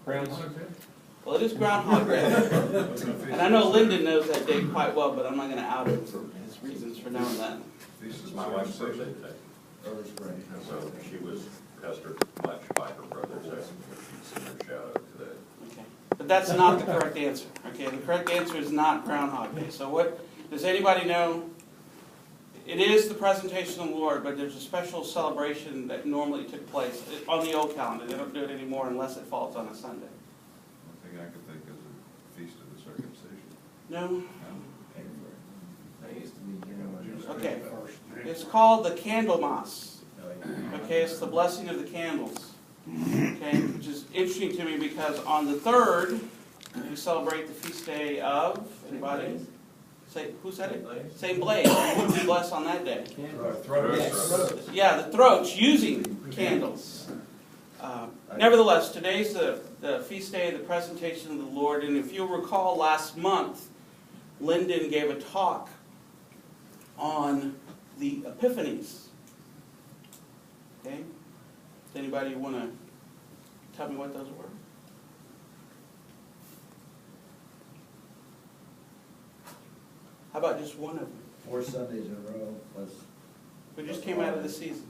Groundhog Day? Well, it is Groundhog Day. And I know Lyndon knows that day quite well, but I'm not going to out him for his reasons for knowing that. This is my wife's birthday today. Early spring. So she was pestered much by her brothers asking if she'd send her shout out today. Okay. But that's not the correct answer. Okay, the correct answer is not Groundhog Day. So what, does anybody know? It is the presentation of the Lord, but there's a special celebration that normally took place on the old calendar. They don't do it anymore unless it falls on a Sunday. One thing I could think is the Feast of the Circumcision. No? That used to be January. Okay. It's called the Candlemas. Okay, it's the blessing of the candles. Okay, which is interesting to me because on the 3rd, we celebrate the feast day of, anybody? Say, who said it? Saint Blaise. What do we bless on that day? Yeah, the throats using candles. Nevertheless, today's the feast day of the presentation of the Lord, and if you'll recall last month, Lyndon gave a talk on the Epiphanies. Okay? Does anybody want to tell me what those were? How about just one of them? 4 Sundays in a row plus. We just came out of the season.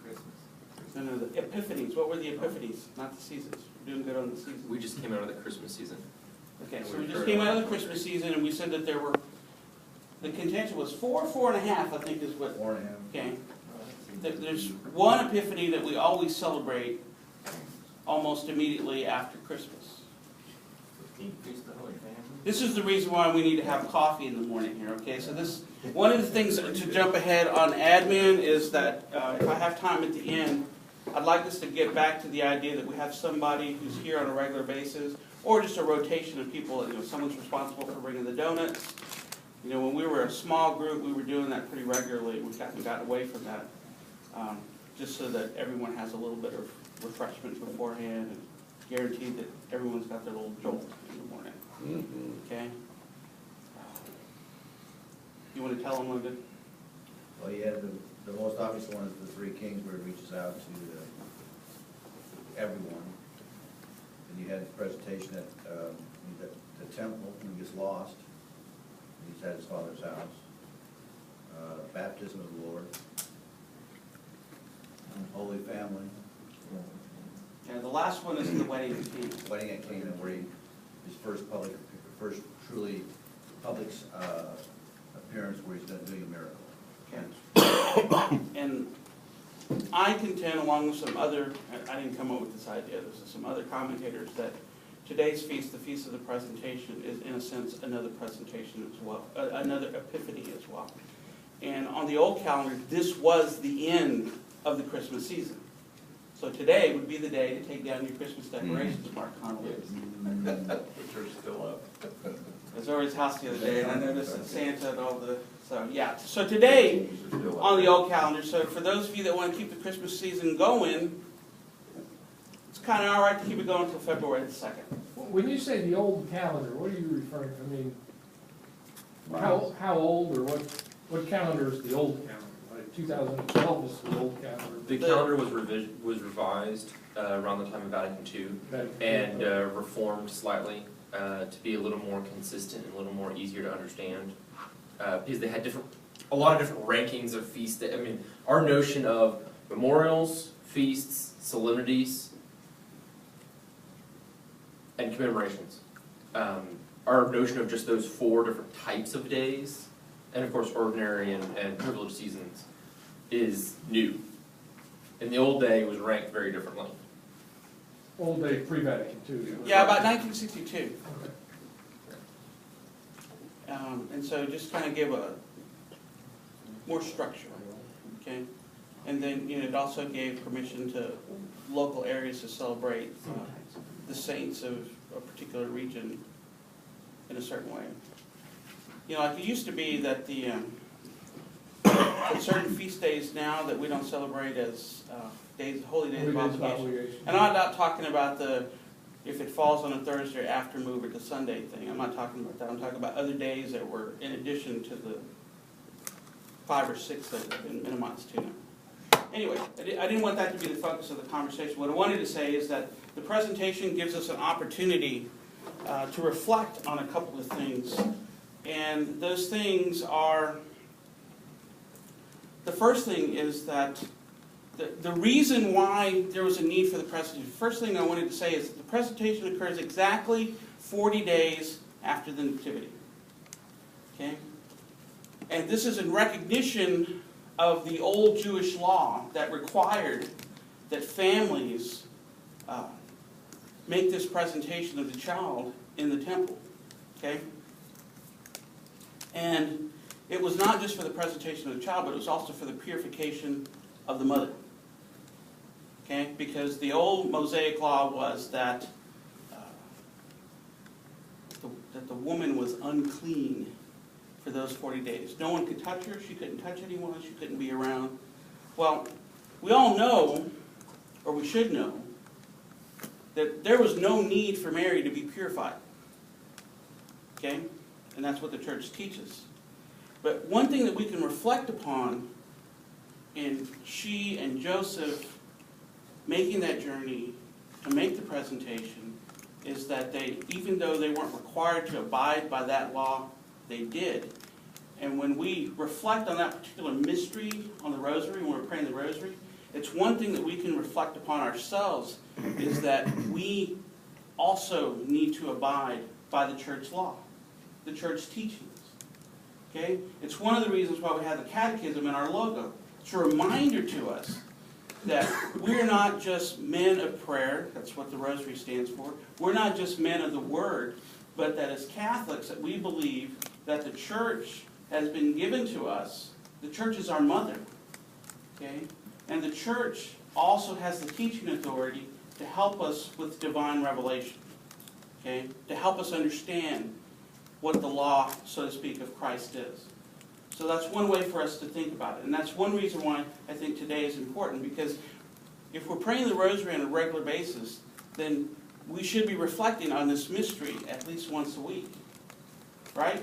Christmas. No, the Epiphanies. What were the Epiphanies? Not the seasons. We're doing good on the season. We just came out of the Christmas season. Okay, so we just came out of the Christmas season, and we said that there were, the contention was 4.5, I think is what, 4.5. okay. There's one Epiphany that we always celebrate almost immediately after Christmas. This is the reason why we need to have coffee in the morning here, okay? So this, one of the things to jump ahead on admin is that if I have time at the end, I'd like us to get back to the idea that we have somebody who's here on a regular basis, or just a rotation of people. You know, someone's responsible for bringing the donuts. You know, when we were a small group, we were doing that pretty regularly. We've gotten away from that, just so that everyone has a little bit of refreshment beforehand and guaranteed that everyone's got their little jolt in the morning. Okay? You want to tell them, Lyndon? Well, you had the most obvious one is the Three Kings, where it reaches out to everyone. And you had the presentation at the temple, when he gets lost. He's at his father's house. Baptism of the Lord. Holy Family. Yeah, the last one is the wedding of Cana. Wedding at Cana, where his first truly public appearance, where he's going to do a miracle. Okay. And I contend, along with some other, I didn't come up with this idea, there's some other commentators, that today's feast, the Feast of the Presentation, is in a sense another presentation as well, another Epiphany as well. And on the old calendar, this was the end of the Christmas season. So today would be the day to take down your Christmas decorations, Mark Connolly. Which are still up. I was over his house the other day, and I noticed that Santa and all the, so yeah. So today, on the old calendar, so for those of you that want to keep the Christmas season going, it's kind of all right to keep it going until February the 2nd. When you say the old calendar, what are you referring to? I mean, how old, or what calendar is the old calendar? Like 2012 is the old calendar. The calendar was revised around the time of Vatican II and reformed slightly to be a little more consistent and a little more easier to understand because they had a lot of different rankings of feasts. I mean, our notion of memorials, feasts, solemnities, and commemorations. Our notion of just those 4 different types of days, and of course ordinary and privileged seasons, is new. In the old day, it was ranked very differently. Old day pre-Vatican II. Yeah, about 1962. Okay. And so just kind of give a more structure, okay? And then, you know, it also gave permission to local areas to celebrate the saints of a particular region in a certain way. You know, like it used to be that the certain feast days now that we don't celebrate as days, holy days of obligation. And I'm not talking about if it falls on a Thursday after move or the Sunday thing. I'm not talking about that. I'm talking about other days that were in addition to the 5 or 6 that have been minimized to now. anyway, I didn't want that to be the focus of the conversation. What I wanted to say is that the presentation gives us an opportunity to reflect on a couple of things. And those things are, the first thing is that the reason why there was a need for the presentation, first thing I wanted to say is that the presentation occurs exactly 40 days after the Nativity. Okay? And this is in recognition of the old Jewish law that required that families make this presentation of the child in the temple. Okay? And it was not just for the presentation of the child, but it was also for the purification of the mother. Okay? Because the old Mosaic law was that the woman was unclean for those 40 days. No one could touch her. She couldn't touch anyone. She couldn't be around. Well, we all know, or we should know, that there was no need for Mary to be purified. Okay? And that's what the church teaches. But one thing that we can reflect upon in she and Joseph making that journey to make the presentation is that they, even though they weren't required to abide by that law, they did. And when we reflect on that particular mystery on the rosary, when we're praying the rosary, it's one thing that we can reflect upon ourselves is that we also need to abide by the church law, the church teachings. Okay? It's one of the reasons why we have the catechism in our logo. It's a reminder to us that we're not just men of prayer, that's what the rosary stands for. We're not just men of the word, but that as Catholics that we believe that the church has been given to us. The church is our mother. Okay? And the church also has the teaching authority to help us with divine revelation. Okay? To help us understand what the law, so to speak, of Christ is. So that's one way for us to think about it. And that's one reason why I think today is important, because if we're praying the rosary on a regular basis, then we should be reflecting on this mystery at least once a week. Right?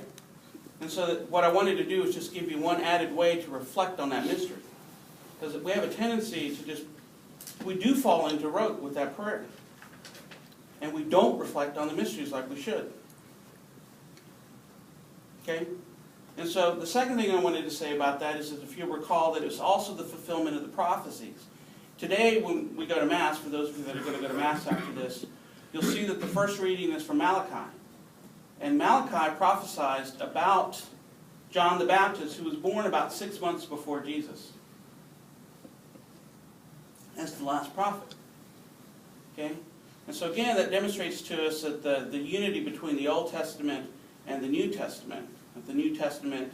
And so what I wanted to do is just give you one added way to reflect on that mystery. Because we have a tendency to just, we do fall into rote with that prayer. And we don't reflect on the mysteries like we should. Okay? And so the second thing I wanted to say about that is that if you'll recall that it's also the fulfillment of the prophecies. Today when we go to Mass, for those of you that are going to go to Mass after this, you'll see that the first reading is from Malachi. And Malachi prophesied about John the Baptist, who was born about 6 months before Jesus. That's the last prophet. Okay? And so again, that demonstrates to us that the unity between the Old Testament and the New Testament. The New Testament,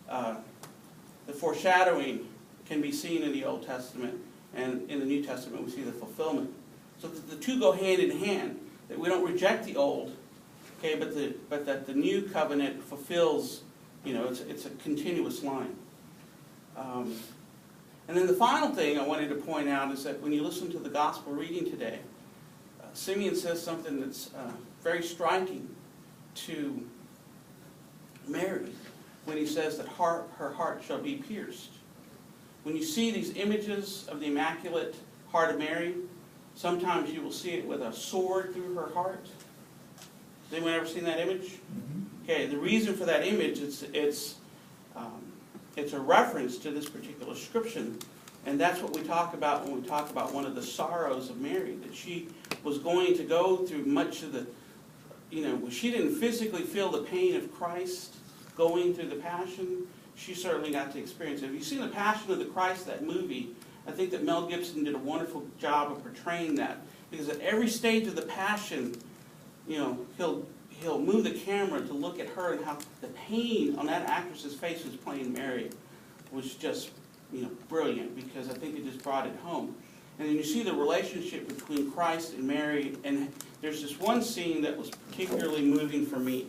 the foreshadowing can be seen in the Old Testament, and in the New Testament we see the fulfillment. So that the two go hand in hand, that we don't reject the Old, okay, but that the New Covenant fulfills, it's a continuous line. And then the final thing I wanted to point out is that when you listen to the Gospel reading today, Simeon says something that's very striking to Mary when he says that her heart shall be pierced. When you see these images of the Immaculate Heart of Mary, sometimes you will see it with a sword through her heart. Has anyone ever seen that image? Mm-hmm. Okay, the reason for that image, it's a reference to this particular scripture, and that's what we talk about when we talk about one of the sorrows of Mary, that she was going to go through much of the, she didn't physically feel the pain of Christ going through the Passion. She certainly got to experience it. If you've seen The Passion of the Christ, that movie, I think that Mel Gibson did a wonderful job of portraying that. Because at every stage of the Passion, he'll move the camera to look at her, and how the pain on that actress's face who's playing Mary was just, brilliant, because I think it just brought it home. And then you see the relationship between Christ and Mary, and there's this one scene that was particularly moving for me.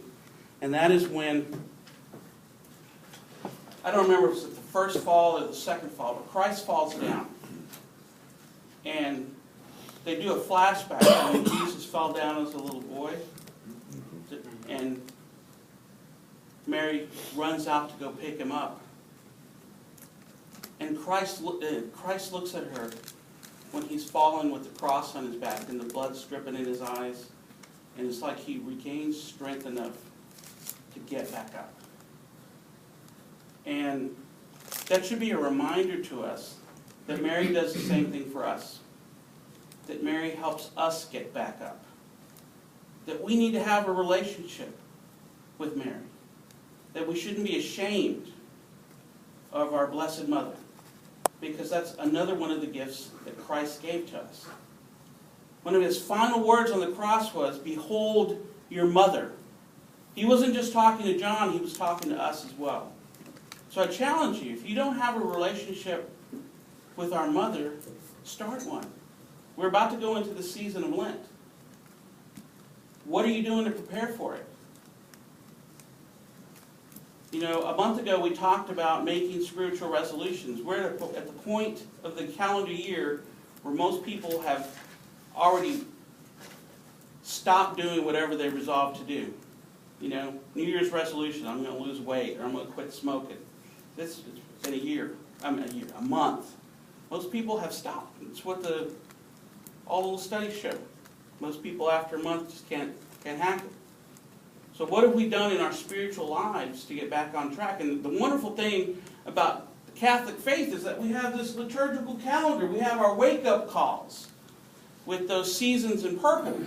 And that is when, I don't remember if it was the first fall or the second fall, but Christ falls down. And they do a flashback when Jesus fell down as a little boy. And Mary runs out to go pick him up. And Christ looks at her when he's fallen with the cross on his back and the blood's dripping in his eyes. And it's like he regains strength enough to get back up. And that should be a reminder to us that Mary does the same thing for us. That Mary helps us get back up. That we need to have a relationship with Mary. That we shouldn't be ashamed of our Blessed Mother. Because that's another one of the gifts that Christ gave to us. One of his final words on the cross was, "Behold your mother." He wasn't just talking to John, he was talking to us as well. So I challenge you, if you don't have a relationship with our mother, start one. We're about to go into the season of Lent. What are you doing to prepare for it? You know, a month ago we talked about making spiritual resolutions. We're at the point of the calendar year where most people have already stopped doing whatever they resolved to do. You know, New Year's resolution, I'm going to lose weight or I'm going to quit smoking. This is in a month. Most people have stopped. It's what all the studies show. Most people after a month just can't hack it. So what have we done in our spiritual lives to get back on track? And the wonderful thing about the Catholic faith is that we have this liturgical calendar. We have our wake-up calls with those seasons in purple.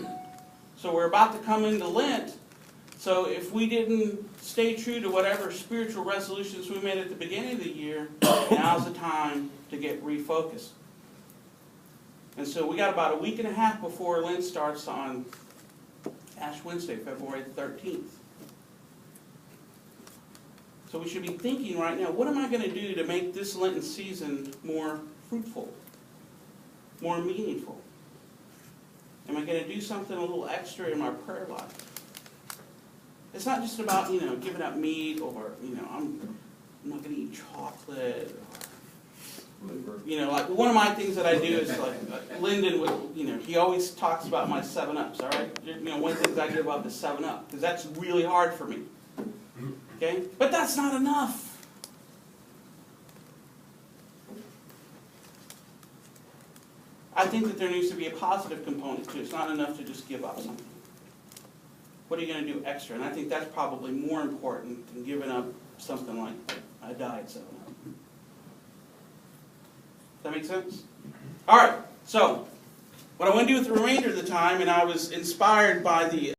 So we're about to come into Lent. So if we didn't stay true to whatever spiritual resolutions we made at the beginning of the year, now's the time to get refocused. And so we got about a week and a half before Lent starts on Ash Wednesday, February 13th. So we should be thinking right now, what am I going to do to make this Lenten season more fruitful, more meaningful? Am I going to do something a little extra in my prayer life? It's not just about, giving up meat or, I'm not going to eat chocolate. Or, like one of my things that I do is like Lyndon would, he always talks about my 7-Ups, all right? One of the things I give up is 7-Up because that's really hard for me. Okay? But that's not enough. I think that there needs to be a positive component to it. It's not enough to just give up something. What are you going to do extra? And I think that's probably more important than giving up something like a diet 7-Up. Does that make sense? All right. So, what I want to do with the remainder of the time, and I was inspired by the